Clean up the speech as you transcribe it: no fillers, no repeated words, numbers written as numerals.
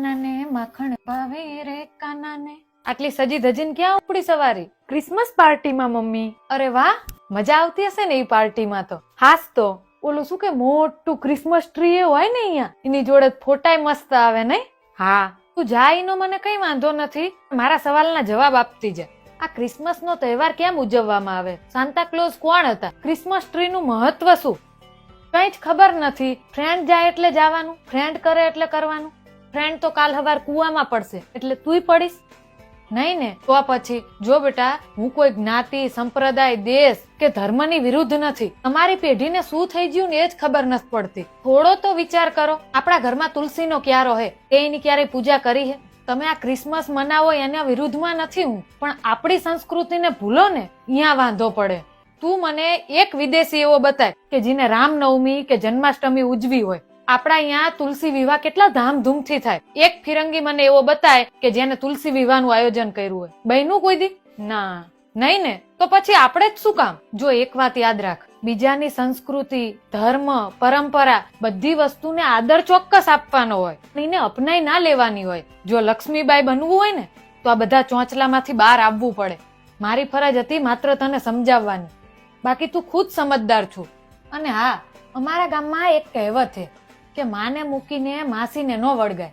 કાનાને માખણ ભાવે રે કાનાને. આટલી સજી ધજીને ક્યાં ઉપડી સવારી? ક્રિસમસ પાર્ટીમાં મમ્મી. અરે વાહ, મજા આવતી હશે ને એ પાર્ટીમાં તો. હાસ તો ઓલું શું કે મોટું ક્રિસમસ ટ્રી હોય ને અહીંયા, એની જોડે ફોટાય મસ્ત આવે નહીં? હા, તું જા, એનો મને કઈ વાંધો નથી. મારા સવાલના જવાબ આપતી જા. આ ક્રિસમસ નો તહેવાર કેમ ઉજવવામાં આવે? સાન્તા ક્લોઝ કોણ હતા? ક્રિસમસ ટ્રી નું મહત્વ શું? કઈ જ ખબર નથી. ફ્રેન્ડ જાય એટલે જવાનું, ફ્રેન્ડ કરે એટલે કરવાનું. ફ્રેન્ડ તો કાલ હવાર કુવામાં પડશે એટલે તુંય પડીશ નહીં ને? તો પછી જો બેટા, હું કોઈ જ્ઞાતિ, સંપ્રદાય, દેશ કે ધર્મની વિરુદ્ધ નથી. તમારી પેઢીને શું થઈ ગયું ને એ જ ખબર નથી પડતી. થોડો તો વિચાર કરો. આપણા ઘરમાં તુલસીનો ક્યારો હે, એની ક્યારેય પૂજા કરી હે? તમે આ ક્રિસમસ મનાવો એના વિરુદ્ધમાં નથી હું, પણ આપણી સંસ્કૃતિને ભૂલો ને અહીંયા વાંધો પડે. તું મને એક વિદેશી એવો બતાય કે જેને રામનવમી કે જન્માષ્ટમી ઉજવી હોય. આપણા અહીંયા તુલસી વિવાહ કેટલા ધામધૂમથી થાય. એક ફિરંગી મને એવો બતાય કે જેને તુલસી વિવાહનું આયોજન કર્યું હોય. બહેનું કોઈ દી? ના, નહીં ને? તો પછી આપણે જ શું કામ? જો એક વાત યાદ રાખ, બીજાની સંસ્કૃતિ, ધર્મ, પરંપરા બધી વસ્તુને આદર ચોક્કસ આપવાનો હોય, એને અપનાઈ ના લેવાની હોય. જો લક્ષ્મીબાઈ બનવું હોય ને તો આ બધા ચોંચલામાંથી બહાર આવવું પડે. મારી ફરજ હતી માત્ર તને સમજાવવાની, બાકી તું ખુદ સમજદાર છું. અને હા, અમારા ગામમાં એક કહેવત છે કે માને મૂકીને માસીને ન વળગાય.